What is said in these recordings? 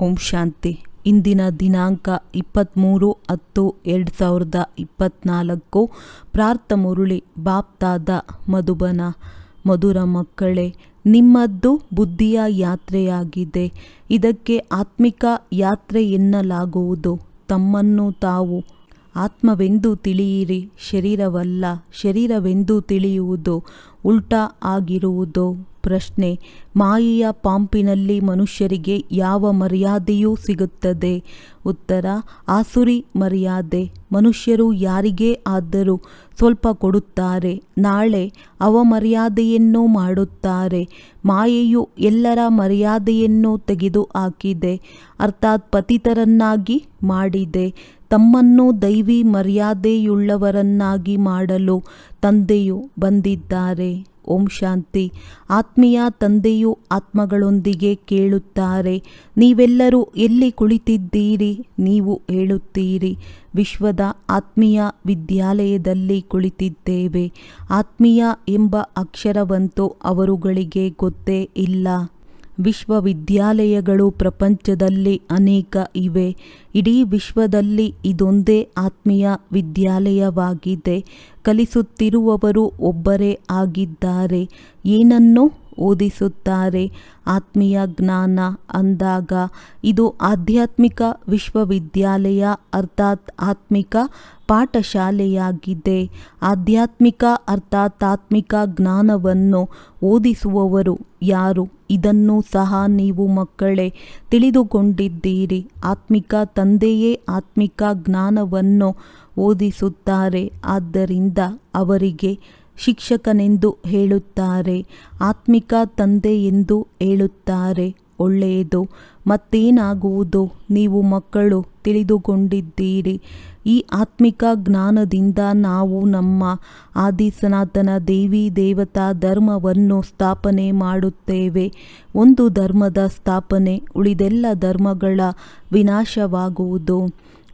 ಓಂ ಶಾಂತಿ. ಇಂದಿನ ದಿನಾಂಕ 23/10/2024. ಪ್ರಾರ್ಥ ಮುರಳಿ ಬಾಪ್ತಾದ ಮಧುಬನ. ಮಧುರ ಮಕ್ಕಳೇ, ನಿಮ್ಮದ್ದು ಬುದ್ಧಿಯ ಯಾತ್ರೆಯಾಗಿದೆ. ಇದಕ್ಕೆ ಆತ್ಮಿಕ ಯಾತ್ರೆ ಎನ್ನಲಾಗುವುದು. ತಮ್ಮನ್ನು ತಾವು ಆತ್ಮವೆಂದು ತಿಳಿಯಿರಿ, ಶರೀರವಲ್ಲ. ಶರೀರವೆಂದು ತಿಳಿಯುವುದು ಉಲ್ಟಾ ಆಗಿರುವುದು. ಪ್ರಶ್ನೆ: ಮಾಯೆಯ ಪಾಂಪಿನಲ್ಲಿ ಮನುಷ್ಯರಿಗೆ ಯಾವ ಮರ್ಯಾದೆಯೂ ಸಿಗುತ್ತದೆ? ಉತ್ತರ: ಆಸುರಿ ಮರ್ಯಾದೆ. ಮನುಷ್ಯರು ಯಾರಿಗೇ ಆದರೂ ಸ್ವಲ್ಪ ಕೊಡುತ್ತಾರೆ, ನಾಳೆ ಅವಮರ್ಯಾದೆಯನ್ನು ಮಾಡುತ್ತಾರೆ. ಮಾಯೆಯು ಎಲ್ಲರ ಮರ್ಯಾದೆಯನ್ನು ತೆಗೆದು ಹಾಕಿದೆ, ಅರ್ಥಾತ್ ಪತಿತರನ್ನಾಗಿ ಮಾಡಿದೆ. ತಮ್ಮನ್ನು ದೈವಿ ಮರ್ಯಾದೆಯುಳ್ಳವರನ್ನಾಗಿ ಮಾಡಲು ತಂದೆಯು ಬಂದಿದ್ದಾರೆ. ಓಂ ಶಾಂತಿ. ಆತ್ಮೀಯ ತಂದೆಯು ಆತ್ಮಗಳೊಂದಿಗೆ ಕೇಳುತ್ತಾರೆ, ನೀವೆಲ್ಲರೂ ಎಲ್ಲಿ ಕುಳಿತಿದ್ದೀರಿ? ನೀವು ಹೇಳುತ್ತೀರಿ, ವಿಶ್ವದ ಆತ್ಮೀಯ ವಿದ್ಯಾಲಯದಲ್ಲಿ ಕುಳಿತಿದ್ದೇವೆ. ಆತ್ಮೀಯ ಎಂಬ ಅಕ್ಷರವಂತೂ ಅವರುಗಳಿಗೆ ಗೊತ್ತೇ ಇಲ್ಲ. ವಿಶ್ವವಿದ್ಯಾಲಯಗಳು ಪ್ರಪಂಚದಲ್ಲಿ ಅನೇಕ ಇವೆ. ಇಡೀ ವಿಶ್ವದಲ್ಲಿ ಇದೊಂದೇ ಆತ್ಮೀಯ ವಿದ್ಯಾಲಯವಾಗಿದೆ. ಕಲಿಸುತ್ತಿರುವವರು ಒಬ್ಬರೇ ಆಗಿದ್ದಾರೆ. ಏನನ್ನು ಓದಿಸುತ್ತಾರೆ? ಆತ್ಮೀಯ ಜ್ಞಾನ ಅಂದಾಗ ಇದು ಆಧ್ಯಾತ್ಮಿಕ ವಿಶ್ವವಿದ್ಯಾಲಯ, ಅರ್ಥಾತ್ ಆತ್ಮಿಕ ಪಾಠಶಾಲೆಯಾಗಿದೆ. ಆಧ್ಯಾತ್ಮಿಕ ಅರ್ಥಾತ್ ಆತ್ಮಿಕ ಜ್ಞಾನವನ್ನು ಓದಿಸುವವರು ಯಾರು? ಇದನ್ನು ಸಹ ನೀವು ಮಕ್ಕಳೇ ತಿಳಿದುಕೊಂಡಿದ್ದೀರಿ. ಆತ್ಮಿಕ ತಂದೆಯೇ ಆತ್ಮಿಕ ಜ್ಞಾನವನ್ನು ಓದಿಸುತ್ತಾರೆ. ಆದ್ದರಿಂದ ಅವರಿಗೆ ಶಿಕ್ಷಕನೆಂದು ಹೇಳುತ್ತಾರೆ, ಆತ್ಮಿಕ ತಂದೆ ಎಂದು ಹೇಳುತ್ತಾರೆ. ಒಳ್ಳೆಯದು. ಮತ್ತೇನಾಗುವುದು? ನೀವು ಮಕ್ಕಳು ತಿಳಿದುಕೊಂಡಿದ್ದೀರಿ. ಈ ಆತ್ಮಿಕ ಜ್ಞಾನದಿಂದ ನಾವು ನಮ್ಮ ಆದಿ ಸನಾತನ ದೇವಿ ದೇವತಾ ಧರ್ಮವನ್ನು ಸ್ಥಾಪನೆ ಮಾಡುತ್ತೇವೆ. ಒಂದು ಧರ್ಮದ ಸ್ಥಾಪನೆ, ಉಳಿದೆಲ್ಲ ಧರ್ಮಗಳ ವಿನಾಶವಾಗುವುದು.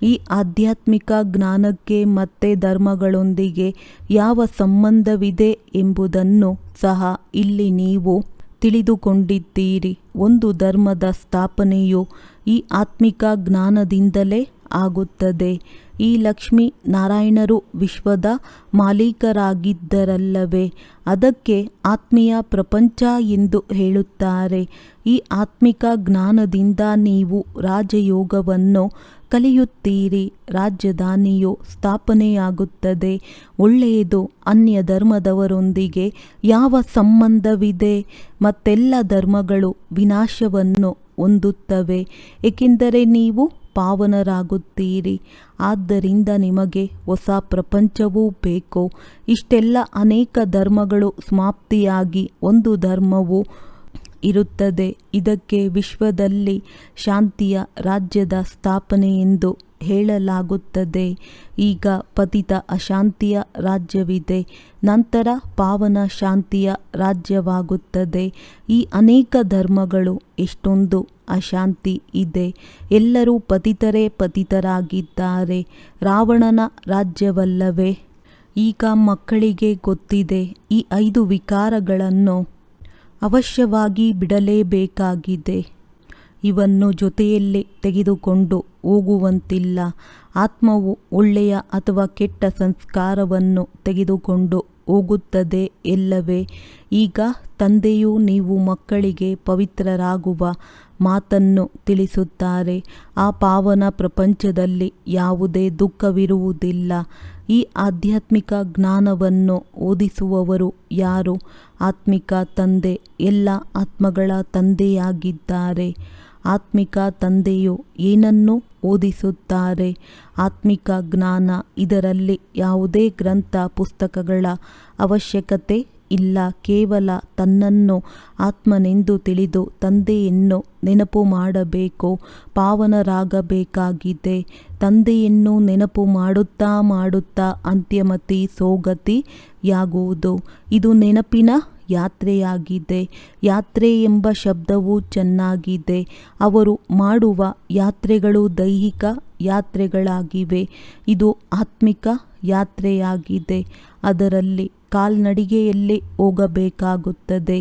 ಈ ಆಧ್ಯಾತ್ಮಿಕ ಜ್ಞಾನಕ್ಕೆ ಮತ್ತೆ ಧರ್ಮಗಳೊಂದಿಗೆ ಯಾವ ಸಂಬಂಧವಿದೆ ಎಂಬುದನ್ನು ಸಹ ಇಲ್ಲಿ ನೀವು ತಿಳಿದುಕೊಂಡಿದ್ದೀರಿ. ಒಂದು ಧರ್ಮದ ಸ್ಥಾಪನೆಯು ಈ ಆತ್ಮಿಕ ಜ್ಞಾನದಿಂದಲೇ ಆಗುತ್ತದೆ. ಈ ಲಕ್ಷ್ಮೀ ನಾರಾಯಣರು ವಿಶ್ವದ ಮಾಲೀಕರಾಗಿದ್ದರಲ್ಲವೇ? ಅದಕ್ಕೆ ಆತ್ಮೀಯ ಪ್ರಪಂಚ ಎಂದು ಹೇಳುತ್ತಾರೆ. ಈ ಆತ್ಮಿಕ ಜ್ಞಾನದಿಂದ ನೀವು ರಾಜಯೋಗವನ್ನು ಕಲಿಯುತ್ತೀರಿ. ರಾಜಧಾನಿಯು ಸ್ಥಾಪನೆಯಾಗುತ್ತದೆ. ಒಳ್ಳೆಯದು. ಅನ್ಯ ಧರ್ಮದವರೊಂದಿಗೆ ಯಾವ ಸಂಬಂಧವಿದೆ? ಮತ್ತೆಲ್ಲ ಧರ್ಮಗಳು ವಿನಾಶವನ್ನು ಹೊಂದುತ್ತವೆ, ಏಕೆಂದರೆ ನೀವು ಪಾವನರಾಗುತ್ತೀರಿ. ಆದ್ದರಿಂದ ನಿಮಗೆ ಹೊಸ ಪ್ರಪಂಚವೂ ಬೇಕು. ಇಷ್ಟೆಲ್ಲ ಅನೇಕ ಧರ್ಮಗಳು ಸಮಾಪ್ತಿಯಾಗಿ ಒಂದು ಧರ್ಮವು ಇರುತ್ತದೆ. ಇದಕ್ಕೆ ವಿಶ್ವದಲ್ಲಿ ಶಾಂತಿಯ ರಾಜ್ಯದ ಸ್ಥಾಪನೆ ಎಂದು ಹೇಳಲಾಗುತ್ತದೆ. ಈಗ ಪತಿತ ಅಶಾಂತಿಯ ರಾಜ್ಯವಿದೆ, ನಂತರ ಪಾವನ ಶಾಂತಿಯ ರಾಜ್ಯವಾಗುತ್ತದೆ. ಈ ಅನೇಕ ಧರ್ಮಗಳು ಎಷ್ಟೊಂದು ಅಶಾಂತಿ ಇದೆ. ಎಲ್ಲರೂ ಪತಿತರೇ ಪತಿತರಾಗಿದ್ದಾರೆ. ರಾವಣನ ರಾಜ್ಯವಲ್ಲವೇ? ಈಗ ಮಕ್ಕಳಿಗೆ ಗೊತ್ತಿದೆ, ಈ 5 ವಿಕಾರಗಳನ್ನು ಅವಶ್ಯವಾಗಿ ಬಿಡಲೇಬೇಕಾಗಿದೆ. ಇವನ್ನು ಜೊತೆಯಲ್ಲಿ ತೆಗೆದುಕೊಂಡು ಹೋಗುವಂತಿಲ್ಲ. ಆತ್ಮವು ಒಳ್ಳೆಯ ಅಥವಾ ಕೆಟ್ಟ ಸಂಸ್ಕಾರವನ್ನು ತೆಗೆದುಕೊಂಡು ಹೋಗುತ್ತದೆ ಎಲ್ಲವೇ? ಈಗ ತಂದೆಯು ನೀವು ಮಕ್ಕಳಿಗೆ ಪವಿತ್ರರಾಗುವ ಮಾತನ್ನು ತಿಳಿಸುತ್ತಾರೆ. ಆ ಪಾವನ ಪ್ರಪಂಚದಲ್ಲಿ ಯಾವುದೇ ದುಃಖವಿರುವುದಿಲ್ಲ. ಈ ಆಧ್ಯಾತ್ಮಿಕ ಜ್ಞಾನವನ್ನು ಓದಿಸುವವರು ಯಾರು? ಆತ್ಮಿಕ ತಂದೆ. ಎಲ್ಲ ಆತ್ಮಗಳ ತಂದೆಯಾಗಿದ್ದಾರೆ. ಆತ್ಮಿಕ ತಂದೆಯು ಏನನ್ನು ಓದಿಸುತ್ತಾರೆ? ಆತ್ಮಿಕ ಜ್ಞಾನ. ಇದರಲ್ಲಿ ಯಾವುದೇ ಗ್ರಂಥ ಪುಸ್ತಕಗಳ ಅವಶ್ಯಕತೆ ಇಲ್ಲ. ಕೇವಲ ತನ್ನನ್ನು ಆತ್ಮನೆಂದು ತಿಳಿದು ತಂದೆಯನ್ನು ನೆನಪು ಮಾಡಬೇಕು. ಪಾವನರಾಗಬೇಕಾಗಿದೆ. ತಂದೆಯನ್ನು ನೆನಪು ಮಾಡುತ್ತಾ ಮಾಡುತ್ತಾ ಅಂತ್ಯಮತಿ ಸೋಗತಿಯಾಗುವುದು. ಇದು ನೆನಪಿನ ಯಾತ್ರೆಯಾಗಿದೆ. ಯಾತ್ರೆ ಎಂಬ ಶಬ್ದವು ಚೆನ್ನಾಗಿದೆ. ಅವರು ಮಾಡುವ ಯಾತ್ರೆಗಳು ದೈಹಿಕ ಯಾತ್ರೆಗಳಾಗಿವೆ. ಇದು ಆತ್ಮಿಕ ಯಾತ್ರೆಯಾಗಿದೆ. ಅದರಲ್ಲಿ ಕಾಲ್ನಡಿಗೆಯಲ್ಲಿ ಹೋಗಬೇಕಾಗುತ್ತದೆ.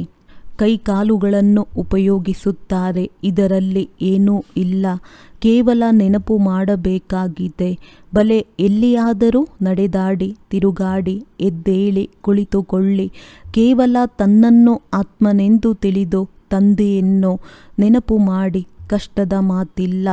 ಕೈಕಾಲುಗಳನ್ನು ಉಪಯೋಗಿಸುತ್ತಾರೆ. ಇದರಲ್ಲಿ ಏನೂ ಇಲ್ಲ, ಕೇವಲ ನೆನಪು ಮಾಡಬೇಕಾಗಿದೆ. ಬಲೆ ಎಲ್ಲಿಯಾದರೂ ನಡೆದಾಡಿ, ತಿರುಗಾಡಿ, ಎದ್ದೇಳಿ, ಕುಳಿತುಕೊಳ್ಳಿ. ಕೇವಲ ತನ್ನನ್ನು ಆತ್ಮನೆಂದು ತಿಳಿದು ತಂದೆಯನ್ನು ನೆನಪು ಮಾಡಿ. ಕಷ್ಟದ ಮಾತಿಲ್ಲ,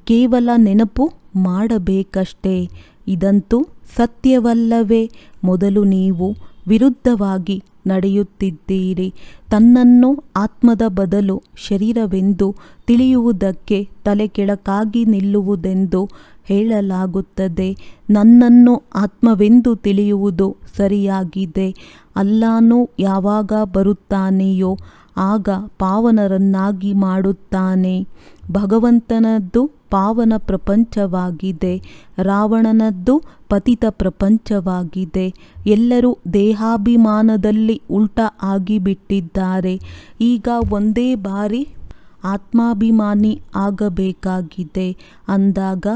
ಕೇವಲ ನೆನಪು ಮಾಡಬೇಕಷ್ಟೇ. ಇದಂತೂ ಸತ್ಯವಲ್ಲವೇ? ಮೊದಲು ನೀವು ವಿರುದ್ಧವಾಗಿ ನಡೆಯುತ್ತಿದ್ದೀರಿ. ತನ್ನನ್ನು ಆತ್ಮದ ಬದಲು ಶರೀರವೆಂದು ತಿಳಿಯುವುದಕ್ಕೆ ತಲೆ ಕೆಳಕಾಗಿ ನಿಲ್ಲುವುದೆಂದು ಹೇಳಲಾಗುತ್ತದೆ. ನನ್ನನ್ನು ಆತ್ಮವೆಂದು ತಿಳಿಯುವುದು ಸರಿಯಾಗಿದೆ. ಅಲ್ಲಾನು ಯಾವಾಗ ಬರುತ್ತಾನೆಯೋ ಆಗ ಪಾವನರನ್ನಾಗಿ ಮಾಡುತ್ತಾನೆ. ಭಗವಂತನದ್ದು ಪಾವನ ಪ್ರಪಂಚವಾಗಿದೆ, ರಾವಣನದ್ದು ಪತಿತ ಪ್ರಪಂಚವಾಗಿದೆ. ಎಲ್ಲರೂ ದೇಹಾಭಿಮಾನದಲ್ಲಿ ಉಲ್ಟಾ ಆಗಿಬಿಟ್ಟಿದ್ದಾರೆ. ಈಗ ಒಂದೇ ಬಾರಿ ಆತ್ಮಾಭಿಮಾನಿ ಆಗಬೇಕಾಗಿದೆ. ಅಂದಾಗ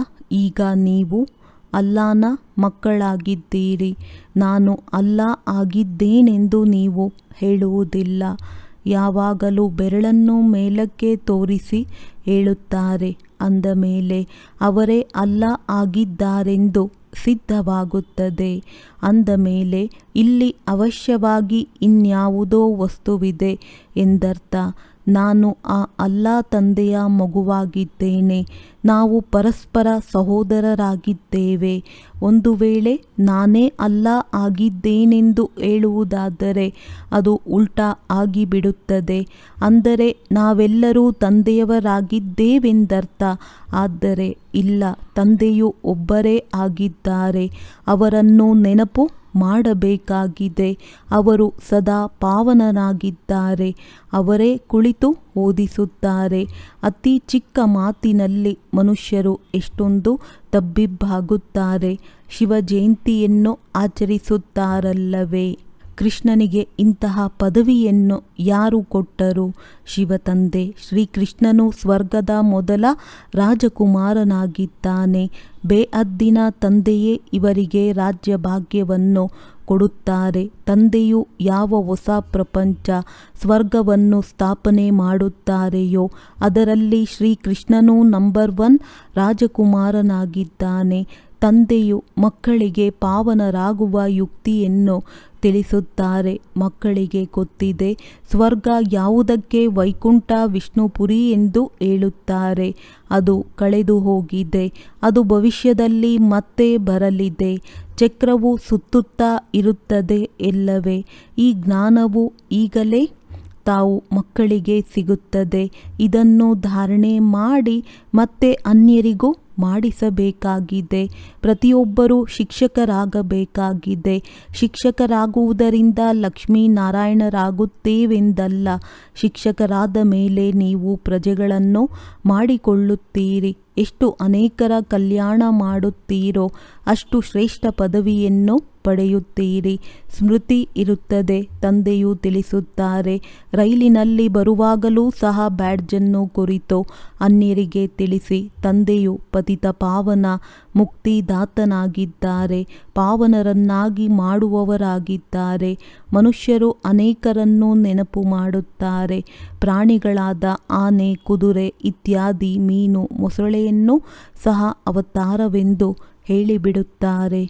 ಈಗ ನೀವು ಅಲ್ಲಾನ ಮಕ್ಕಳಾಗಿದ್ದೀರಿ. ನಾನು ಅಲ್ಲಾ ಆಗಿದ್ದೇನೆಂದು ನೀವು ಹೇಳುವುದಿಲ್ಲ. ಯಾವಾಗಲೂ ಬೆರಳನ್ನು ಮೇಲಕ್ಕೆ ತೋರಿಸಿ ಹೇಳುತ್ತಾರೆ. ಅಂದ ಮೇಲೆ ಅವರೇ ಅಲ್ಲಾ ಆಗಿದ್ದಾರೆಂದು ಸಿದ್ಧವಾಗುತ್ತದೆ. ಅಂದ ಮೇಲೆ ಇಲ್ಲಿ ಅವಶ್ಯವಾಗಿ ಇನ್ಯಾವುದೋ ವಸ್ತುವಿದೆ ಎಂದರ್ಥ. ನಾನು ಆ ಅಲ್ಲಾ ತಂದೆಯ ಮಗುವಾಗಿದ್ದೇನೆ. ನಾವು ಪರಸ್ಪರ ಸಹೋದರರಾಗಿದ್ದೇವೆ. ಒಂದು ವೇಳೆ ನಾನೇ ಅಲ್ಲಾ ಆಗಿದ್ದೇನೆಂದು ಹೇಳುವುದಾದರೆ ಅದು ಉಲ್ಟಾ ಆಗಿಬಿಡುತ್ತದೆ. ಅಂದರೆ ನಾವೆಲ್ಲರೂ ತಂದೆಯವರಾಗಿದ್ದೇವೆಂದರ್ಥ. ಆದರೆ ಇಲ್ಲ, ತಂದೆಯು ಒಬ್ಬರೇ ಆಗಿದ್ದಾರೆ. ಅವರನ್ನು ನೆನಪು ಮಾಡಬೇಕಾಗಿದೆ. ಅವರು ಸದಾ ಪಾವನರಾಗಿದ್ದಾರೆ. ಅವರೇ ಕುಳಿತು ಓದಿಸುತ್ತಾರೆ. ಅತಿ ಚಿಕ್ಕ ಮಾತಿನಲ್ಲಿ ಮನುಷ್ಯರು ಎಷ್ಟೊಂದು ತಬ್ಬಿಬ್ಬಾಗುತ್ತಾರೆ. ಶಿವ ಜಯಂತಿಯನ್ನು ಆಚರಿಸುತ್ತಾರಲ್ಲವೇ? ಕೃಷ್ಣನಿಗೆ ಇಂತಹ ಪದವಿಯನ್ನು ಯಾರು ಕೊಟ್ಟರು? ಶಿವತಂದೆ. ಶ್ರೀಕೃಷ್ಣನು ಸ್ವರ್ಗದ ಮೊದಲ ರಾಜಕುಮಾರನಾಗಿದ್ದಾನೆ. ಬೇಅದ್ದಿನ ತಂದೆಯೇ ಇವರಿಗೆ ರಾಜ್ಯ ಭಾಗ್ಯವನ್ನು ಕೊಡುತ್ತಾರೆ. ತಂದೆಯು ಯಾವ ಹೊಸ ಪ್ರಪಂಚ ಸ್ವರ್ಗವನ್ನು ಸ್ಥಾಪನೆ ಮಾಡುತ್ತಾರೆಯೋ ಅದರಲ್ಲಿ ಶ್ರೀಕೃಷ್ಣನು ನಂಬರ್ 1 ರಾಜಕುಮಾರನಾಗಿದ್ದಾನೆ. ತಂದೆಯು ಮಕ್ಕಳಿಗೆ ಪಾವನರಾಗುವ ಯುಕ್ತಿಯನ್ನು ತಿಳಿಸುತ್ತಾರೆ. ಮಕ್ಕಳಿಗೆ ಗೊತ್ತಿದೆ ಸ್ವರ್ಗ ಯಾವುದಕ್ಕೆ ವೈಕುಂಠ ವಿಷ್ಣುಪುರಿ ಎಂದು ಹೇಳುತ್ತಾರೆ. ಅದು ಕಳೆದು ಹೋಗಿದೆ. ಅದು ಭವಿಷ್ಯದಲ್ಲಿ ಮತ್ತೆ ಬರಲಿದೆ. ಚಕ್ರವು ಸುತ್ತುತ್ತಾ ಇರುತ್ತದೆ ಎಲ್ಲವೇ. ಈ ಜ್ಞಾನವು ಈಗಲೇ ತಾವು ಮಕ್ಕಳಿಗೆ ಸಿಗುತ್ತದೆ. ಇದನ್ನು ಧಾರಣೆ ಮಾಡಿ ಮತ್ತೆ ಅನ್ಯರಿಗೂ ಮಾಡಿಸಬೇಕಾಗಿದೆ. ಪ್ರತಿಯೊಬ್ಬರೂ ಶಿಕ್ಷಕರಾಗಬೇಕಾಗಿದೆ. ಶಿಕ್ಷಕರಾಗುವುದರಿಂದ ಲಕ್ಷ್ಮೀನಾರಾಯಣರಾಗುತ್ತೇವೆಂದಲ್ಲ. ಶಿಕ್ಷಕರಾದ ಮೇಲೆ ನೀವು ಪ್ರಜೆಗಳನ್ನು ಮಾಡಿಕೊಳ್ಳುತ್ತೀರಿ. ಎಷ್ಟು ಅನೇಕರ ಕಲ್ಯಾಣ ಮಾಡುತ್ತೀರೋ ಅಷ್ಟು ಶ್ರೇಷ್ಠ ಪದವಿಯನ್ನು ಪಡೆಯುತ್ತೀರಿ. ಸ್ಮೃತಿ ಇರುತ್ತದೆ. ತಂದೆಯು ತಿಳಿಸುತ್ತಾರೆ. ರೈಲಿನಲ್ಲಿ ಬರುವಾಗಲೂ ಸಹ ಬ್ಯಾಡ್ಜನ್ನು ಕುರಿತು ಅನ್ಯರಿಗೆ ತಿಳಿಸಿ. ತಂದೆಯು ಪತಿತ ಪಾವನ ಮುಕ್ತಿದಾತನಾಗಿದ್ದಾರೆ. ಪಾವನರನ್ನಾಗಿ ಮಾಡುವವರಾಗಿದ್ದಾರೆ. ಮನುಷ್ಯರು ಅನೇಕರನ್ನು ನೆನಪು ಮಾಡುತ್ತಾರೆ. ಪ್ರಾಣಿಗಳಾದ ಆನೆ, ಕುದುರೆ ಇತ್ಯಾದಿ, ಮೀನು, ಮೊಸಳೆಯನ್ನು ಸಹ ಅವತಾರವೆಂದು ಹೇಳಿಬಿಡುತ್ತಾರೆ.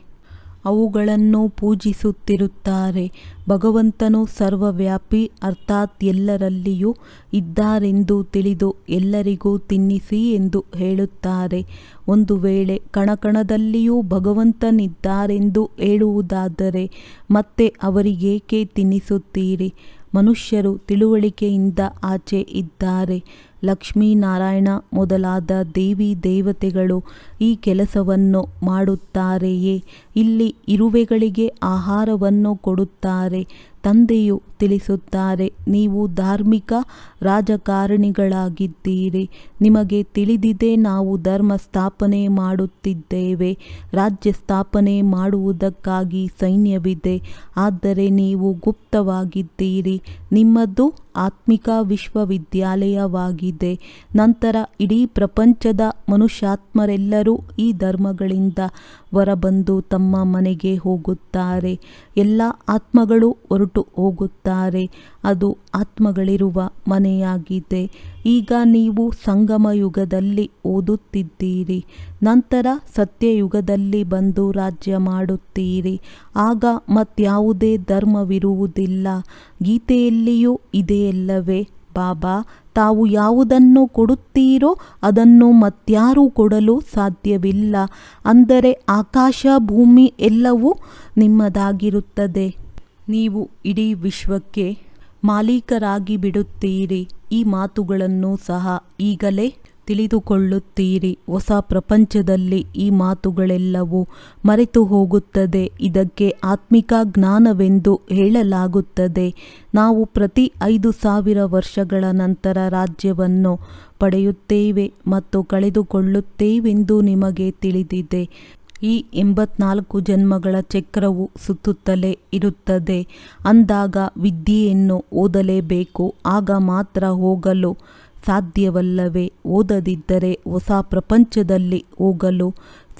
ಅವುಗಳನ್ನು ಪೂಜಿಸುತ್ತಿರುತ್ತಾರೆ. ಭಗವಂತನು ಸರ್ವವ್ಯಾಪಿ ಅರ್ಥಾತ್ ಎಲ್ಲರಲ್ಲಿಯೂ ಇದ್ದಾರೆಂದು ತಿಳಿದು ಎಲ್ಲರಿಗೂ ತಿನ್ನಿಸಿ ಎಂದು ಹೇಳುತ್ತಾರೆ. ಒಂದು ವೇಳೆ ಕಣಕಣದಲ್ಲಿಯೂ ಭಗವಂತನಿದ್ದಾರೆಂದು ಹೇಳುವುದಾದರೆ ಮತ್ತೆ ಅವರಿಗೇಕೆ ತಿನ್ನಿಸುತ್ತೀರಿ? ಮನುಷ್ಯರು ತಿಳುವಳಿಕೆಯಿಂದ ಆಚೆ ಇದ್ದಾರೆ. ಲಕ್ಷ್ಮೀನಾರಾಯಣ ಮೊದಲಾದ ದೇವಿ ದೇವತೆಗಳು ಈ ಕೆಲಸವನ್ನು ಮಾಡುತ್ತಾರೆಯೇ? ಇಲ್ಲಿ ಇರುವೆಗಳಿಗೆ ಆಹಾರವನ್ನು ಕೊಡುತ್ತಾರೆ. ತಂದೆಯು ತಿಳಿಸುತ್ತಾರೆ, ನೀವು ಧಾರ್ಮಿಕ ರಾಜಕಾರಣಿಗಳಾಗಿದ್ದೀರಿ. ನಿಮಗೆ ತಿಳಿದಿದೆ ನಾವು ಧರ್ಮ ಸ್ಥಾಪನೆ ಮಾಡುತ್ತಿದ್ದೇವೆ. ರಾಜ್ಯ ಸ್ಥಾಪನೆ ಮಾಡುವುದಕ್ಕಾಗಿ ಸೈನ್ಯವಿದೆ. ಆದರೆ ನೀವು ಗುಪ್ತವಾಗಿದ್ದೀರಿ. ನಿಮ್ಮದು ಆತ್ಮಿಕ ವಿಶ್ವವಿದ್ಯಾಲಯವಾಗಿದೆ. ನಂತರ ಇಡೀ ಪ್ರಪಂಚದ ಮನುಷ್ಯಾತ್ಮರೆಲ್ಲರೂ ಈ ಧರ್ಮಗಳಿಂದ ಹೊರಬಂದು ತಮ್ಮ ಮನೆಗೆ ಹೋಗುತ್ತಾರೆ. ಎಲ್ಲ ಆತ್ಮಗಳು ಹೊರಟು ಹೋಗುತ್ತಾರೆ. ಹೇಳುತ್ತಾರೆ. ಅದು ಆತ್ಮಗಳಿರುವ ಮನೆಯಾಗಿದೆ. ಈಗ ನೀವು ಸಂಗಮ ಯುಗದಲ್ಲಿ ಓದುತ್ತಿದ್ದೀರಿ, ನಂತರ ಸತ್ಯಯುಗದಲ್ಲಿ ಬಂದು ರಾಜ್ಯ ಮಾಡುತ್ತೀರಿ. ಆಗ ಮತ್ಯಾವುದೇ ಧರ್ಮವಿರುವುದಿಲ್ಲ. ಗೀತೆಯಲ್ಲಿಯೂ ಇದೆಯಲ್ಲವೇ, ಬಾಬಾ ತಾವು ಯಾವುದನ್ನು ಕೊಡುತ್ತೀರೋ ಅದನ್ನು ಮತ್ಯಾರೂ ಕೊಡಲು ಸಾಧ್ಯವಿಲ್ಲ. ಅಂದರೆ ಆಕಾಶ ಭೂಮಿ ಎಲ್ಲವೂ ನಿಮ್ಮದಾಗಿರುತ್ತದೆ. ನೀವು ಇಡೀ ವಿಶ್ವಕ್ಕೆ ಮಾಲೀಕರಾಗಿ ಬಿಡುತ್ತೀರಿ. ಈ ಮಾತುಗಳನ್ನು ಸಹ ಈಗಲೇ ತಿಳಿದುಕೊಳ್ಳುತ್ತೀರಿ. ಹೊಸ ಪ್ರಪಂಚದಲ್ಲಿ ಈ ಮಾತುಗಳೆಲ್ಲವೂ ಮರೆತು ಹೋಗುತ್ತದೆ. ಇದಕ್ಕೆ ಆತ್ಮಿಕ ಜ್ಞಾನವೆಂದು ಹೇಳಲಾಗುತ್ತದೆ. ನಾವು ಪ್ರತಿ 5,000 ವರ್ಷಗಳ ನಂತರ ರಾಜ್ಯವನ್ನು ಪಡೆಯುತ್ತೇವೆ ಮತ್ತು ಕಳೆದುಕೊಳ್ಳುತ್ತೇವೆಂದು ನಿಮಗೆ ತಿಳಿದಿದೆ. ಈ 84 ಜನ್ಮಗಳ ಚಕ್ರವು ಸುತ್ತುತ್ತಲೇ ಇರುತ್ತದೆ. ಅಂದಾಗ ವಿದ್ಯೆಯನ್ನು ಓದಲೇಬೇಕು. ಆಗ ಮಾತ್ರ ಹೋಗಲು ಸಾಧ್ಯವಲ್ಲವೇ? ಓದದಿದ್ದರೆ ಹೊಸ ಪ್ರಪಂಚದಲ್ಲಿ ಹೋಗಲು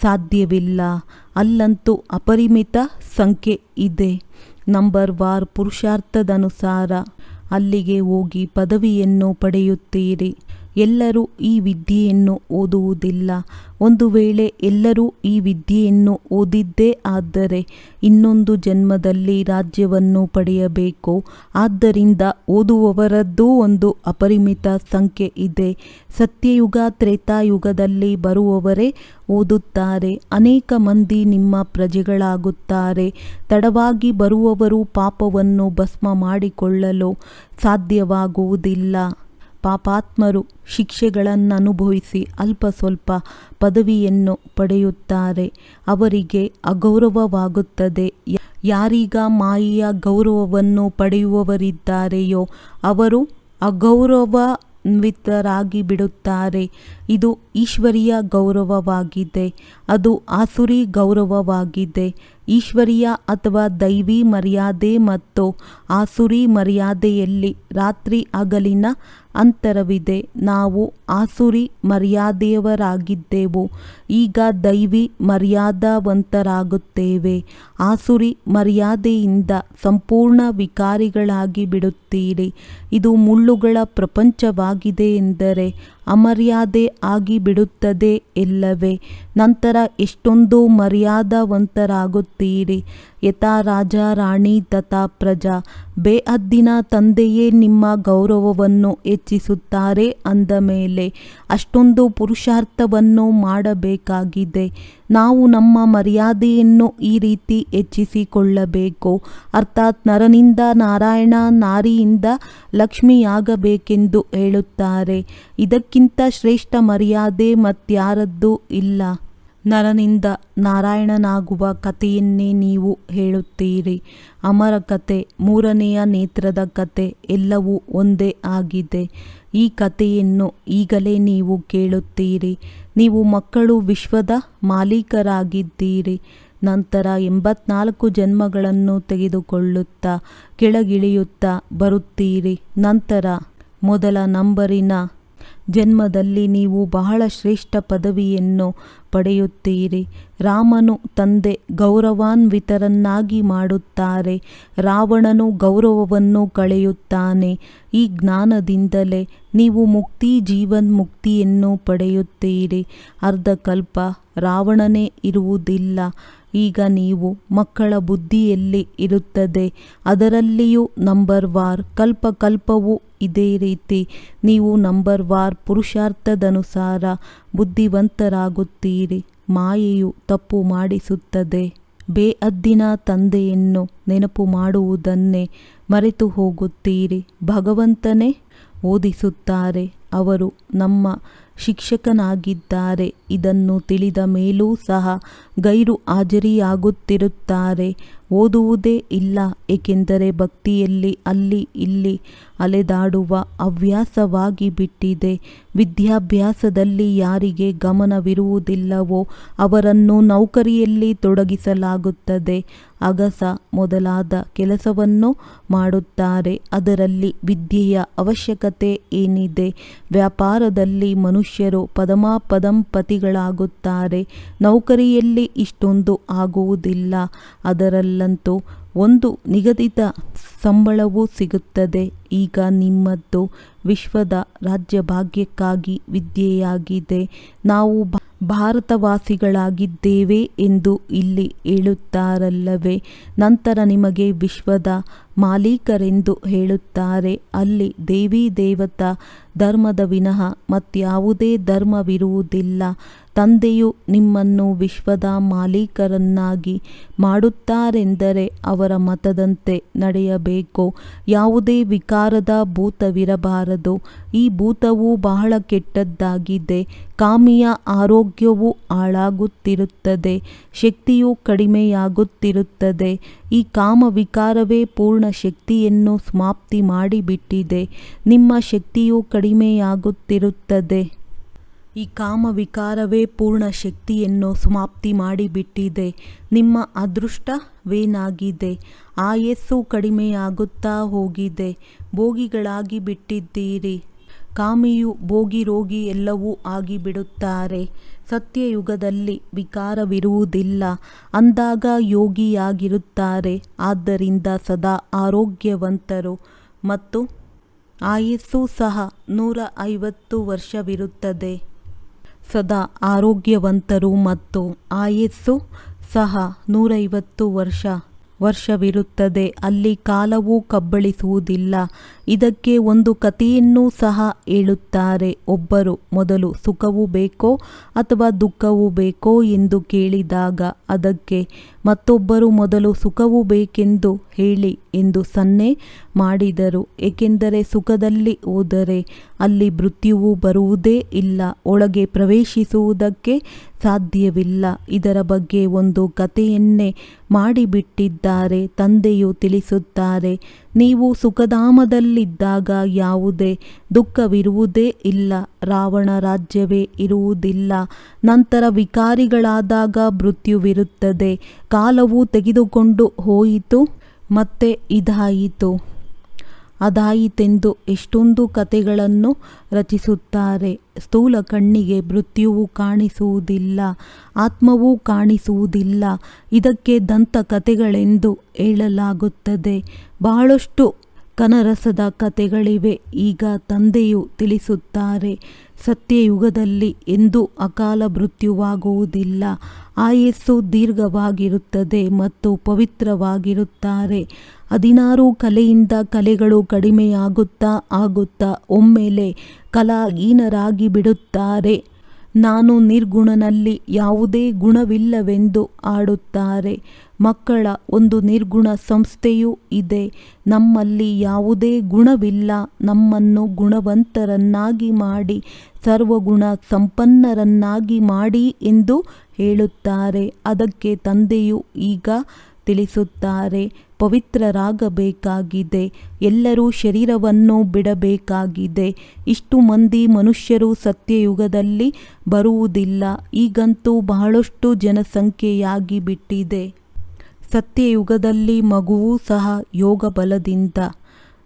ಸಾಧ್ಯವಿಲ್ಲ. ಅಲ್ಲಂತೂ ಅಪರಿಮಿತ ಸಂಖ್ಯೆ ಇದೆ. ನಂಬರ್ ವಾರ್ ಪುರುಷಾರ್ಥದನುಸಾರ ಅಲ್ಲಿಗೆ ಹೋಗಿ ಪದವಿಯನ್ನು ಪಡೆಯುತ್ತೀರಿ. ಎಲ್ಲರೂ ಈ ವಿದ್ಯೆಯನ್ನು ಓದುವುದಿಲ್ಲ. ಒಂದು ವೇಳೆ ಎಲ್ಲರೂ ಈ ವಿದ್ಯೆಯನ್ನು ಓದಿದ್ದೇ ಆದರೆ ಇನ್ನೊಂದು ಜನ್ಮದಲ್ಲಿ ರಾಜ್ಯವನ್ನು ಪಡೆಯಬೇಕು. ಆದ್ದರಿಂದ ಓದುವವರದ್ದೂ ಒಂದು ಅಪರಿಮಿತ ಸಂಖ್ಯೆ ಇದೆ. ಸತ್ಯಯುಗ ತ್ರೇತಾಯುಗದಲ್ಲಿ ಬರುವವರೇ ಓದುತ್ತಾರೆ. ಅನೇಕ ಮಂದಿ ನಿಮ್ಮ ಪ್ರಜೆಗಳಾಗುತ್ತಾರೆ. ತಡವಾಗಿ ಬರುವವರು ಪಾಪವನ್ನು ಭಸ್ಮ ಮಾಡಿಕೊಳ್ಳಲು ಸಾಧ್ಯವಾಗುವುದಿಲ್ಲ. ಪಾಪಾತ್ಮರು ಶಿಕ್ಷೆಗಳನ್ನನುಭವಿಸಿ ಅಲ್ಪ ಸ್ವಲ್ಪ ಪದವಿಯನ್ನು ಪಡೆಯುತ್ತಾರೆ. ಅವರಿಗೆ ಅಗೌರವವಾಗುತ್ತದೆ. ಯಾರೀಗ ಮಾಯೆಯ ಗೌರವವನ್ನು ಪಡೆಯುವವರಿದ್ದಾರೆಯೋ ಅವರು ಅಗೌರವಾನ್ವಿತರಾಗಿ ಬಿಡುತ್ತಾರೆ. ಇದು ಈಶ್ವರೀಯ ಗೌರವವಾಗಿದೆ. ಅದು ಆಸುರಿ ಗೌರವವಾಗಿದೆ. ಈಶ್ವರೀಯ ಅಥವಾ ದೈವಿ ಮರ್ಯಾದೆ ಮತ್ತು ಆಸುರಿ ಮರ್ಯಾದೆಯಲ್ಲಿ ರಾತ್ರಿ ಹಗಲಿನ ಅಂತರವಿದೆ. ನಾವು ಆಸುರಿ ಮರ್ಯಾದೆಯವರಾಗಿದ್ದೆವು. ಈಗ ದೈವಿ ಮರ್ಯಾದಾವಂತರಾಗುತ್ತೇವೆ. ಆಸುರಿ ಮರ್ಯಾದೆಯಿಂದ ಸಂಪೂರ್ಣ ವಿಕಾರಿಗಳಾಗಿ ಬಿಡುತ್ತೀರಿ. ಇದು ಮುಳ್ಳುಗಳ ಪ್ರಪಂಚವಾಗಿದೆ ಎಂದರೆ ಅಮರ್ಯಾದೆ ಆಗಿಬಿಡುತ್ತದೆ ಎಲ್ಲವೇ? ನಂತರ ಎಷ್ಟೊಂದು ಮರ್ಯಾದಾವಂತರಾಗುತ್ತೀರಿ. ಯಥಾ ರಾಜ ರಾಣಿ ತಥಾ ಪ್ರಜಾ. ಬೇಹದ್ದಿನ ತಂದೆಯೇ ನಿಮ್ಮ ಗೌರವವನ್ನು ಹೆಚ್ಚಿಸುತ್ತಾರೆ ಅಂದ ಮೇಲೆ ಅಷ್ಟೊಂದು ಪುರುಷಾರ್ಥವನ್ನು ಮಾಡಬೇಕಾಗಿದೆ. ನಾವು ನಮ್ಮ ಮರ್ಯಾದೆಯನ್ನು ಈ ರೀತಿ ಹೆಚ್ಚಿಸಿಕೊಳ್ಳಬೇಕು. ಅರ್ಥಾತ್ ನರನಿಂದ ನಾರಾಯಣ, ನಾರಿಯಿಂದ ಲಕ್ಷ್ಮಿಯಾಗಬೇಕೆಂದು ಹೇಳುತ್ತಾರೆ. ಇದಕ್ಕಿಂತ ಶ್ರೇಷ್ಠ ಮರ್ಯಾದೆ ಮತ್ಯಾರದ್ದೂ ಇಲ್ಲ. ನರನಿಂದ ನಾರಾಯಣನಾಗುವ ಕಥೆಯನ್ನೇ ನೀವು ಹೇಳುತ್ತೀರಿ. ಅಮರ ಕಥೆ, ಮೂರನೆಯ ನೇತ್ರದ ಕಥೆ ಎಲ್ಲವೂ ಒಂದೇ ಆಗಿದೆ. ಈ ಕಥೆಯನ್ನು ಈಗಲೇ ನೀವು ಕೇಳುತ್ತೀರಿ. ನೀವು ಮಕ್ಕಳು ವಿಶ್ವದ ಮಾಲೀಕರಾಗಿದ್ದೀರಿ. ನಂತರ 84 ಜನ್ಮಗಳನ್ನು ತೆಗೆದುಕೊಳ್ಳುತ್ತಾ ಕೆಳಗಿಳಿಯುತ್ತಾ ಬರುತ್ತೀರಿ. ನಂತರ ಮೊದಲ ನಂಬರಿನ ಜನ್ಮದಲ್ಲಿ ನೀವು ಬಹಳ ಶ್ರೇಷ್ಠ ಪದವಿಯನ್ನು ಪಡೆಯುತ್ತೀರಿ. ರಾಮನು ತಂದೆ ಗೌರವಾನ್ವಿತರನ್ನಾಗಿ ಮಾಡುತ್ತಾರೆ. ರಾವಣನು ಗೌರವವನ್ನು ಕಳೆಯುತ್ತಾನೆ. ಈ ಜ್ಞಾನದಿಂದಲೇ ನೀವು ಮುಕ್ತಿ, ಜೀವನ್ಮುಕ್ತಿಯನ್ನು ಪಡೆಯುತ್ತೀರಿ. ಅರ್ಧಕಲ್ಪ ರಾವಣನೇ ಇರುವುದಿಲ್ಲ. ಈಗ ನೀವು ಮಕ್ಕಳ ಬುದ್ಧಿಯಲ್ಲಿ ಇರುತ್ತದೆ. ಅದರಲ್ಲಿಯೂ ನಂಬರ್ ವಾರ್ ಕಲ್ಪಕಲ್ಪವೂ ಇದೇ ರೀತಿ ನೀವು ನಂಬರ್ ವಾರ್ ಪುರುಷಾರ್ಥದನುಸಾರ ಬುದ್ಧಿವಂತರಾಗುತ್ತೀರಿ. ಮಾಯೆಯು ತಪ್ಪು ಮಾಡಿಸುತ್ತದೆ. ಬೇಹದ್ದಿನ ತಂದೆಯನ್ನು ನೆನಪು ಮಾಡುವುದನ್ನೇ ಮರೆತು ಹೋಗುತ್ತೀರಿ. ಭಗವಂತನೇ ಓದಿಸುತ್ತಾರೆ. ಅವರು ನಮ್ಮ ಶಿಕ್ಷಕನಾಗಿದ್ದಾರೆ. ಇದನ್ನು ತಿಳಿದ ಮೇಲೂ ಸಹ ಗೈರು ಹಾಜರಿಯಾಗುತ್ತಿರುತ್ತಾರೆ. ಓದುವುದೇ ಇಲ್ಲ. ಏಕೆಂದರೆ ಭಕ್ತಿಯಲ್ಲಿ ಅಲ್ಲಿ ಇಲ್ಲಿ ಅಲೆದಾಡುವ ಹವ್ಯಾಸವಾಗಿ ಬಿಟ್ಟಿದೆ. ವಿದ್ಯಾಭ್ಯಾಸದಲ್ಲಿ ಯಾರಿಗೆ ಗಮನವಿರುವುದಿಲ್ಲವೋ ಅವರನ್ನು ನೌಕರಿಯಲ್ಲಿ ತೊಡಗಿಸಲಾಗುತ್ತದೆ. ಅಗಸ ಮೊದಲಾದ ಕೆಲಸವನ್ನು ಮಾಡುತ್ತಾರೆ. ಅದರಲ್ಲಿ ವಿದ್ಯೆಯ ಅವಶ್ಯಕತೆ ಏನಿದೆ? ವ್ಯಾಪಾರದಲ್ಲಿ ಮನುಷ್ಯರು ಪದಮಾಪದಂಪತಿಗಳಾಗುತ್ತಾರೆ. ನೌಕರಿಯಲ್ಲಿ ಇಷ್ಟೊಂದು ಆಗುವುದಿಲ್ಲ. ಅದರಲ್ಲಂತೂ ಒಂದು ನಿಗದಿತ ಸಂಬಳವೂ ಸಿಗುತ್ತದೆ. ಈಗ ನಿಮ್ಮದು ವಿಶ್ವದ ರಾಜ್ಯಭಾಗ್ಯಕ್ಕಾಗಿ ವಿದ್ಯೆಯಾಗಿದೆ. ನಾವು ಭಾರತವಾಸಿಗಳಾಗಿದ್ದೇವೆ ಎಂದು ಇಲ್ಲಿ ಹೇಳುತ್ತಾರಲ್ಲವೇ? ನಂತರ ನಿಮಗೆ ವಿಶ್ವದ ಮಾಲೀಕರೆಂದು ಹೇಳುತ್ತಾರೆ. ಅಲ್ಲಿ ದೇವಿ ದೇವತಾ ಧರ್ಮದ ವಿನಃ ಮತ್ಯಾವುದೇ ಧರ್ಮವಿರುವುದಿಲ್ಲ. ತಂದೆಯು ನಿಮ್ಮನ್ನು ವಿಶ್ವದ ಮಾಲೀಕರನ್ನಾಗಿ ಮಾಡುತ್ತಾರೆಂದರೆ ಅವರ ಮತದಂತೆ ನಡೆಯಬೇಕು. ಯಾವುದೇ ವಿಕಾರದ ಭೂತವಿರಬಾರದು. ಈ ಭೂತವು ಬಹಳ ಕೆಟ್ಟದ್ದಾಗಿದೆ. ಕಾಮಿಯ ಆರೋಗ್ಯವು ಹಾಳಾಗುತ್ತಿರುತ್ತದೆ, ಶಕ್ತಿಯು ಕಡಿಮೆಯಾಗುತ್ತಿರುತ್ತದೆ. ಈ ಕಾಮ ವಿಕಾರವೇ ಪೂರ್ಣ ಶಕ್ತಿಯನ್ನು ಸಮಾಪ್ತಿ ಮಾಡಿಬಿಟ್ಟಿದೆ. ನಿಮ್ಮ ಶಕ್ತಿಯು ಕಡಿಮೆಯಾಗುತ್ತಿರುತ್ತದೆ. ಈ ಕಾಮ ವಿಕಾರವೇ ಪೂರ್ಣ ಶಕ್ತಿಯನ್ನು ಸಮಾಪ್ತಿ ಮಾಡಿಬಿಟ್ಟಿದೆ. ನಿಮ್ಮ ಅದೃಷ್ಟವೇನಾಗಿದೆ? ಆಯಸ್ಸು ಕಡಿಮೆಯಾಗುತ್ತಾ ಹೋಗಿದೆ. ಭೋಗಿಗಳಾಗಿ ಬಿಟ್ಟಿದ್ದೀರಿ. ಕಾಮಿಯು ಭೋಗಿ ರೋಗಿ ಎಲ್ಲವೂ ಆಗಿಬಿಡುತ್ತಾರೆ. ಸತ್ಯಯುಗದಲ್ಲಿ ವಿಕಾರವಿರುವುದಿಲ್ಲ. ಅಂದಾಗ ಯೋಗಿಯಾಗಿರುತ್ತಾರೆ. ಆದ್ದರಿಂದ ಸದಾ ಆರೋಗ್ಯವಂತರು ಮತ್ತು ಆಯಸ್ಸು ಸಹ 150 ವರ್ಷವಿರುತ್ತದೆ. ಸದಾ ಆರೋಗ್ಯವಂತರು ಮತ್ತು ಆಯಸ್ಸು ಸಹ 150 ವರ್ಷವಿರುತ್ತದೆ. ಅಲ್ಲಿ ಕಾಲವು ಕಬ್ಬಳಿಸುವುದಿಲ್ಲ. ಇದಕ್ಕೆ ಒಂದು ಕಥೆಯನ್ನೂ ಸಹ ಹೇಳುತ್ತಾರೆ. ಒಬ್ಬರು ಮೊದಲು ಸುಖವು ಬೇಕೋ ಅಥವಾ ದುಃಖವು ಬೇಕೋ ಎಂದು ಕೇಳಿದಾಗ ಅದಕ್ಕೆ ಮತ್ತೊಬ್ಬರು ಮೊದಲು ಸುಖವು ಬೇಕೆಂದು ಹೇಳಿ ಎಂದು ಸನ್ನೆ ಮಾಡಿದರು. ಏಕೆಂದರೆ ಸುಖದಲ್ಲಿ ಹೋದರೆ ಅಲ್ಲಿ ಮೃತ್ಯುವು ಬರುವುದೇ ಇಲ್ಲ, ಒಳಗೆ ಪ್ರವೇಶಿಸುವುದಕ್ಕೆ ಸಾಧ್ಯವಿಲ್ಲ. ಇದರ ಬಗ್ಗೆ ಒಂದು ಕಥೆಯನ್ನೇ ಮಾಡಿಬಿಟ್ಟಿದ್ದಾರೆ. ತಂದೆಯು ತಿಳಿಸುತ್ತಾರೆ, ನೀವು ಸುಖಧಾಮದಲ್ಲಿದ್ದಾಗ ಯಾವುದೇ ದುಃಖವಿರುವುದೇ ಇಲ್ಲ. ರಾವಣ ರಾಜ್ಯವೇ ಇರುವುದಿಲ್ಲ. ನಂತರ ವಿಕಾರಿಗಳಾದಾಗ ಮೃತ್ಯುವಿರುತ್ತದೆ. ಕಾಲವು ತೆಗೆದುಕೊಂಡು ಹೋಯಿತು, ಮತ್ತೆ ಇದಾಯಿತು, ಅದಾಯಿತೆಂದು ಎಷ್ಟೊಂದು ಕಥೆಗಳನ್ನು ರಚಿಸುತ್ತಾರೆ. ಸ್ಥೂಲ ಕಣ್ಣಿಗೆ ಮೃತ್ಯುವು ಕಾಣಿಸುವುದಿಲ್ಲ, ಆತ್ಮವೂ ಕಾಣಿಸುವುದಿಲ್ಲ. ಇದಕ್ಕೆ ದಂತಕಥೆಗಳೆಂದು ಹೇಳಲಾಗುತ್ತದೆ. ಬಹಳಷ್ಟು ಕನರಸದ ಕಥೆಗಳಿವೆ. ಈಗ ತಂದೆಯು ತಿಳಿಸುತ್ತಾರೆ, ಸತ್ಯಯುಗದಲ್ಲಿ ಎಂದೂ ಅಕಾಲ ಮೃತ್ಯುವಾಗುವುದಿಲ್ಲ. ಆಯಸ್ಸು ದೀರ್ಘವಾಗಿರುತ್ತದೆ ಮತ್ತು ಪವಿತ್ರವಾಗಿರುತ್ತಾರೆ. 16 ಕಲೆಯಿಂದ ಕಲೆಗಳು ಕಡಿಮೆಯಾಗುತ್ತಾ ಆಗುತ್ತಾ ಒಮ್ಮೆಲೆ ಕಲಾಹೀನರಾಗಿ ಬಿಡುತ್ತಾರೆ. ನಾನು ನಿರ್ಗುಣನಲ್ಲಿ ಯಾವುದೇ ಗುಣವಿಲ್ಲವೆಂದು ಆಡುತ್ತಾರೆ. ಮಕ್ಕಳ ಒಂದು ನಿರ್ಗುಣ ಸಂಸ್ಥೆಯೂ ಇದೆ. ನಮ್ಮಲ್ಲಿ ಯಾವುದೇ ಗುಣವಿಲ್ಲ. ನಮ್ಮನ್ನು ಗುಣವಂತರನ್ನಾಗಿ ಮಾಡಿ ಸರ್ವಗುಣ ಸಂಪನ್ನರನ್ನಾಗಿ ಮಾಡಿ ಎಂದು ಹೇಳುತ್ತಾರೆ. ಅದಕ್ಕೆ ತಂದೆಯು ಈಗ ತಿಳಿಸುತ್ತಾರೆ, ಪವಿತ್ರರಾಗಬೇಕಾಗಿದೆ. ಎಲ್ಲರೂ ಶರೀರವನ್ನು ಬಿಡಬೇಕಾಗಿದೆ. ಇಷ್ಟು ಮಂದಿ ಮನುಷ್ಯರು ಸತ್ಯಯುಗದಲ್ಲಿ ಬರುವುದಿಲ್ಲ. ಈಗಂತೂ ಬಹಳಷ್ಟು ಜನಸಂಖ್ಯೆಯಾಗಿ ಬಿಟ್ಟಿದೆ. ಸತ್ಯಯುಗದಲ್ಲಿ ಮಗುವೂ ಸಹ ಯೋಗ ಬಲದಿಂದ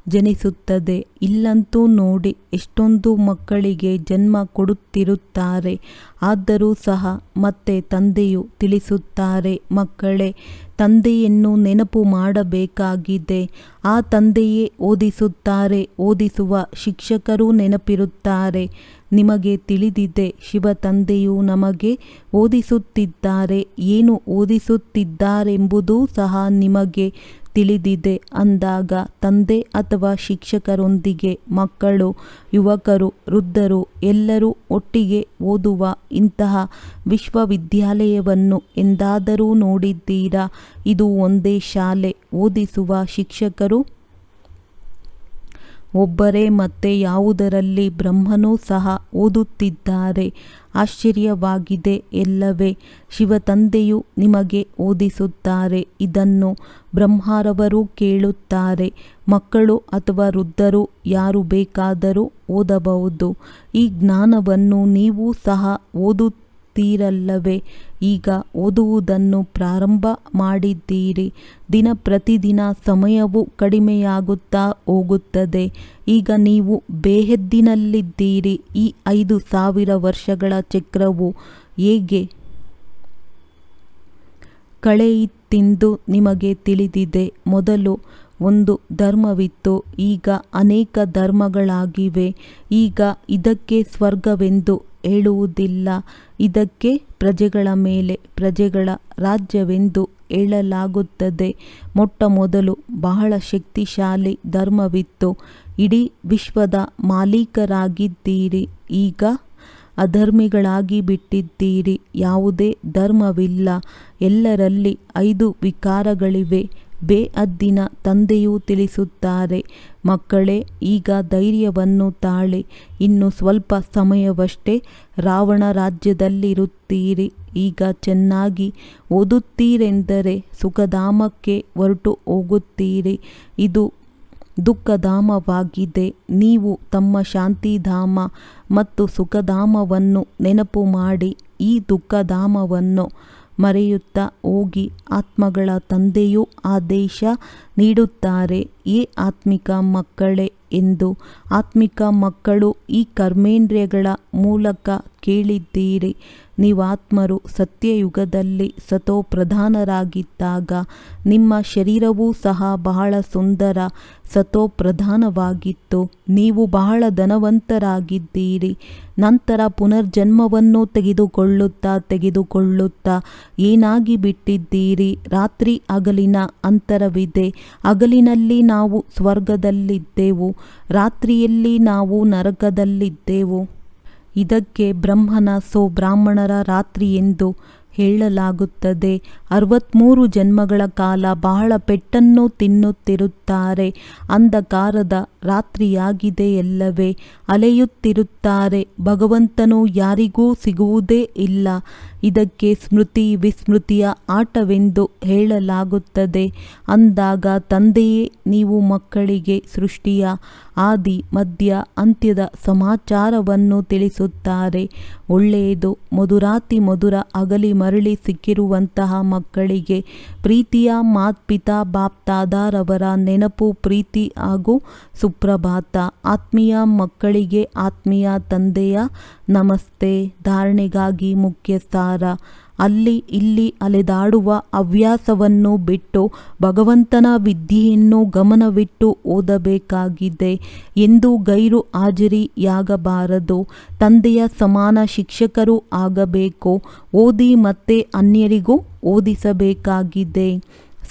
ಜನಿಸುತ್ತದೆ. ಇಲ್ಲಂತೂ ನೋಡಿ ಎಷ್ಟೊಂದು ಮಕ್ಕಳಿಗೆ ಜನ್ಮ ಕೊಡುತ್ತಿರುತ್ತಾರೆ. ಆದರೂ ಸಹ ಮತ್ತೆ ತಂದೆಯು ತಿಳಿಸುತ್ತಾರೆ, ಮಕ್ಕಳೇ, ತಂದೆಯನ್ನು ನೆನಪು ಮಾಡಬೇಕಾಗಿದೆ. ಆ ತಂದೆಯೇ ಓದಿಸುತ್ತಾರೆ. ಓದಿಸುವ ಶಿಕ್ಷಕರೂ ನೆನಪಿರುತ್ತಾರೆ. ನಿಮಗೆ ತಿಳಿದಿದೆ, ಶಿವ ತಂದೆಯು ನಮಗೆ ಓದಿಸುತ್ತಿದ್ದಾರೆ. ಏನು ಓದಿಸುತ್ತಿದ್ದಾರೆಂಬುದೂ ಸಹ ನಿಮಗೆ ತಿಳಿದಿದೆ. ಅಂದಾಗ ತಂದೆ ಅಥವಾ ಶಿಕ್ಷಕರೊಂದಿಗೆ ಮಕ್ಕಳು, ಯುವಕರು, ವೃದ್ಧರು ಎಲ್ಲರೂ ಒಟ್ಟಿಗೆ ಓದುವ ಇಂತಹ ವಿಶ್ವವಿದ್ಯಾಲಯವನ್ನು ಎಂದಾದರೂ ನೋಡಿದ್ದೀರಾ? ಇದು ಒಂದೇ ಶಾಲೆ. ಓದಿಸುವ ಶಿಕ್ಷಕರು ಒಬ್ಬರೇ. ಮತ್ತೆ ಯಾವುದರಲ್ಲಿ ಬ್ರಹ್ಮನೂ ಸಹ ಓದುತ್ತಿದ್ದಾರೆ. ಆಶ್ಚರ್ಯವಾಗಿದೆ ಎಲ್ಲವೇ? ಶಿವ ತಂದೆಯು ನಿಮಗೆ ಓದಿಸುತ್ತಾರೆ. ಇದನ್ನು ಬ್ರಹ್ಮರವರು ಕೇಳುತ್ತಾರೆ. ಮಕ್ಕಳು ಅಥವಾ ವೃದ್ಧರು ಯಾರು ಬೇಕಾದರೂ ಓದಬಹುದು. ಈ ಜ್ಞಾನವನ್ನು ನೀವು ಸಹ ಓದುತ್ತೀರಲ್ಲವೇ? ಈಗ ಓದುವುದನ್ನು ಪ್ರಾರಂಭ ಮಾಡಿದ್ದೀರಿ. ದಿನ ಪ್ರತಿದಿನ ಸಮಯವು ಕಡಿಮೆಯಾಗುತ್ತಾ ಹೋಗುತ್ತದೆ. ಈಗ ನೀವು ಬೇಹದ್ದಿನಲ್ಲಿದ್ದೀರಿ. ಈ 5000 ವರ್ಷಗಳ ಚಕ್ರವು ಹೇಗೆ ಏನಾಗುತ್ತೆಂದು ನಿಮಗೆ ತಿಳಿದಿದೆ. ಮೊದಲು ಒಂದು ಧರ್ಮವಿತ್ತು, ಈಗ ಅನೇಕ ಧರ್ಮಗಳಾಗಿವೆ. ಈಗ ಇದಕ್ಕೆ ಸ್ವರ್ಗವೆಂದು ಹೇಳುವುದಿಲ್ಲ, ಇದಕ್ಕೆ ಪ್ರಜೆಗಳ ಮೇಲೆ ಪ್ರಜೆಗಳ ರಾಜ್ಯವೆಂದು ಹೇಳಲಾಗುತ್ತದೆ. ಮೊಟ್ಟ ಮೊದಲು ಬಹಳ ಶಕ್ತಿಶಾಲಿ ಧರ್ಮವಿತ್ತು. ಇಡೀ ವಿಶ್ವದ ಮಾಲೀಕರಾಗಿದ್ದೀರಿ. ಈಗ ಅಧರ್ಮಿಗಳಾಗಿ ಬಿಟ್ಟಿದ್ದೀರಿ. ಯಾವುದೇ ಧರ್ಮವಿಲ್ಲ. ಎಲ್ಲರಲ್ಲಿ 5 ವಿಕಾರಗಳಿವೆ. ಬೇಅದ್ದಿನ ತಂದೆಯೂ ತಿಳಿಸುತ್ತಾರೆ, ಮಕ್ಕಳೇ, ಈಗ ಧೈರ್ಯವನ್ನು ತಾಳಿ. ಇನ್ನು ಸ್ವಲ್ಪ ಸಮಯವಷ್ಟೇ ರಾವಣ ರಾಜ್ಯದಲ್ಲಿರುತ್ತೀರಿ. ಈಗ ಚೆನ್ನಾಗಿ ಓದುತ್ತೀರೆಂದರೆ ಸುಖಧಾಮಕ್ಕೆ ಹೊರಟು ಹೋಗುತ್ತೀರಿ. ಇದು ದುಃಖಧಾಮವಾಗಿದೆ. ನೀವು ತಮ್ಮ ಶಾಂತಿಧಾಮ ಮತ್ತು ಸುಖಧಾಮವನ್ನು ನೆನಪು ಮಾಡಿ ಈ ದುಃಖಧಾಮವನ್ನು ಮರೆಯುತ್ತಾ ಹೋಗಿ. ಆತ್ಮಗಳ ತಂದೆಯೂ ಆದೇಶ ನೀಡುತ್ತಾರೆ, ಏ ಆತ್ಮಿಕ ಮಕ್ಕಳೇ ಎಂದು. ಆತ್ಮಿಕ ಮಕ್ಕಳು ಈ ಕರ್ಮೇಂದ್ರಿಯಗಳ ಮೂಲಕ ಕೇಳಿದ್ದೀರಿ. ನೀವಾತ್ಮರು ಸತ್ಯಯುಗದಲ್ಲಿ ಸತೋಪ್ರಧಾನರಾಗಿದ್ದಾಗ ನಿಮ್ಮ ಶರೀರವೂ ಸಹ ಬಹಳ ಸುಂದರ ಸತೋಪ್ರಧಾನವಾಗಿತ್ತು. ನೀವು ಬಹಳ ಧನವಂತರಾಗಿದ್ದೀರಿ. ನಂತರ ಪುನರ್ಜನ್ಮವನ್ನು ತೆಗೆದುಕೊಳ್ಳುತ್ತಾ ಏನಾಗಿ ಬಿಟ್ಟಿದ್ದೀರಿ? ರಾತ್ರಿ ಹಗಲಿನ ಅಂತರವಿದೆ. ಹಗಲಿನಲ್ಲಿ ನಾವು ಸ್ವರ್ಗದಲ್ಲಿದ್ದೆವು, ರಾತ್ರಿಯಲ್ಲಿ ನಾವು ನರಕದಲ್ಲಿದ್ದೆವು. ಇದಕ್ಕೆ ಬ್ರಹ್ಮನ ಬ್ರಾಹ್ಮಣರ ರಾತ್ರಿ ಎಂದು ಹೇಳಲಾಗುತ್ತದೆ. 63 ಜನ್ಮಗಳ ಕಾಲ ಬಹಳ ಪೆಟ್ಟನ್ನು ತಿನ್ನುತ್ತಿರುತ್ತಾರೆ. ಅಂಧಕಾರದ ರಾತ್ರಿಯಾಗಿದೆಯಲ್ಲವೇ? ಅಲೆಯುತ್ತಿರುತ್ತಾರೆ. ಭಗವಂತನು ಯಾರಿಗೂ ಸಿಗುವುದೇ ಇಲ್ಲ. ಇದಕ್ಕೆ ಸ್ಮೃತಿ ವಿಸ್ಮೃತಿಯ ಆಟವೆಂದು ಹೇಳಲಾಗುತ್ತದೆ. ಅಂದಾಗ ತಂದೆಯೇ ನೀವು ಮಕ್ಕಳಿಗೆ ಸೃಷ್ಟಿಯ ಆದಿ ಮಧ್ಯ ಅಂತ್ಯದ ಸಮಾಚಾರವನ್ನು ತಿಳಿಸುತ್ತಾರೆ. ಒಳ್ಳೆಯದು. ಮಧುರಾತಿ ಮಧುರ ಅಗಲಿ ಮರಳಿ ಸಿಕ್ಕಿರುವಂತಹ ಮಕ್ಕಳಿಗೆ ಪ್ರೀತಿಯ ಮಾತ್ಪಿತಾ ಬಾಪ್ತಾದಾರವರ ನೆನಪು, ಪ್ರೀತಿ ಹಾಗೂ ಸುಪ್ರಭಾತ. ಆತ್ಮೀಯ ಮಕ್ಕಳಿಗೆ ಆತ್ಮೀಯ ತಂದೆಯ ನಮಸ್ತೆ. ಧಾರಣೆಗಾಗಿ ಮುಖ್ಯ ಸಾರ. ಅಲ್ಲಿ ಇಲ್ಲಿ ಅಲೆದಾಡುವ ಹವ್ಯಾಸವನ್ನು ಬಿಟ್ಟು ಭಗವಂತನ ವಿದ್ಯೆಯನ್ನು ಗಮನವಿಟ್ಟು ಓದಬೇಕಾಗಿದೆ. ಎಂದು ಗೈರು ಹಾಜರಿಯಾಗಬಾರದು. ತಂದೆಯ ಸಮಾನ ಶಿಕ್ಷಕರು ಆಗಬೇಕು. ಓದಿ ಮತ್ತೆ ಅನ್ಯರಿಗೂ ಓದಿಸಬೇಕಾಗಿದೆ.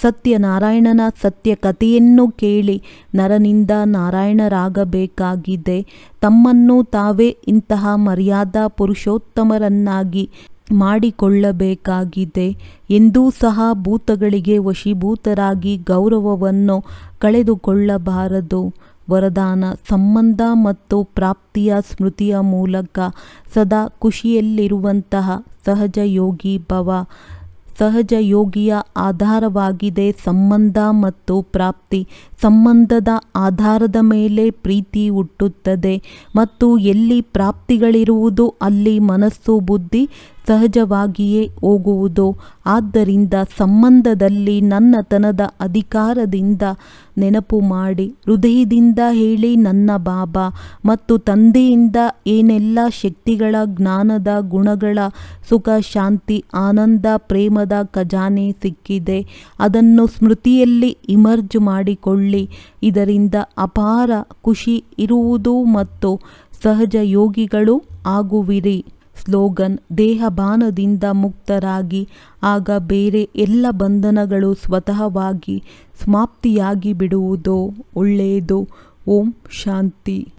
ಸತ್ಯನಾರಾಯಣನ ಸತ್ಯ ಕಥೆಯನ್ನು ಕೇಳಿ ನರನಿಂದ ನಾರಾಯಣರಾಗಬೇಕಾಗಿದೆ. ತಮ್ಮನ್ನು ತಾವೇ ಇಂತಹ ಮರ್ಯಾದಾ ಪುರುಷೋತ್ತಮರನ್ನಾಗಿ ಮಾಡಿಕೊಳ್ಳಬೇಕಾಗಿದೆ. ಎಂದೂ ಸಹ ಭೂತಗಳಿಗೆ ವಶೀಭೂತರಾಗಿ ಗೌರವವನ್ನು ಕಳೆದುಕೊಳ್ಳಬಾರದು. ವರದಾನ: ಸಂಬಂಧ ಮತ್ತು ಪ್ರಾಪ್ತಿಯ ಸ್ಮೃತಿಯ ಮೂಲಕ ಸದಾ ಖುಷಿಯಲ್ಲಿರುವಂತಹ ಸಹಜ ಯೋಗಿ ಭವ. ಸಹಜ ಯೋಗಿಯ ಆಧಾರವಾಗಿದೆ ಸಂಬಂಧ ಮತ್ತು ಪ್ರಾಪ್ತಿ. ಸಂಬಂಧದ ಆಧಾರದ ಮೇಲೆ ಪ್ರೀತಿ ಹುಟ್ಟುತ್ತದೆ ಮತ್ತು ಎಲ್ಲಿ ಪ್ರಾಪ್ತಿಗಳಿರುವುದು ಅಲ್ಲಿ ಮನಸ್ಸು ಬುದ್ಧಿ ಸಹಜವಾಗಿಯೇ ಹೋಗುವುದು. ಆದ್ದರಿಂದ ಸಂಬಂಧದಲ್ಲಿ ನನ್ನತನದ ಅಧಿಕಾರದಿಂದ ನೆನಪು ಮಾಡಿ ಹೃದಯದಿಂದ ಹೇಳಿ, ನನ್ನ ಬಾಬಾ ಮತ್ತು ತಂದೆಯಿಂದ ಏನೆಲ್ಲ ಶಕ್ತಿಗಳ, ಜ್ಞಾನದ, ಗುಣಗಳ, ಸುಖ, ಶಾಂತಿ, ಆನಂದ, ಪ್ರೇಮದ ಖಜಾನೆ ಸಿಕ್ಕಿದೆ, ಅದನ್ನು ಸ್ಮೃತಿಯಲ್ಲಿ ಇಮರ್ಜ್ ಮಾಡಿಕೊಳ್ಳಿ. ಇದರಿಂದ ಅಪಾರ ಖುಷಿ ಇರುವುದು ಮತ್ತು ಸಹಜ ಯೋಗಿಗಳು ಆಗುವಿರಿ. ಸ್ಲೋಗನ್: ದೇಹಭಾನದಿಂದ ಮುಕ್ತರಾಗಿ, ಆಗ ಬೇರೆ ಎಲ್ಲ ಬಂಧನಗಳು ಸ್ವತಃವಾಗಿ ಸಮಾಪ್ತಿಯಾಗಿ ಬಿಡುವುದು. ಒಳ್ಳೆಯದು. ಓಂ ಶಾಂತಿ.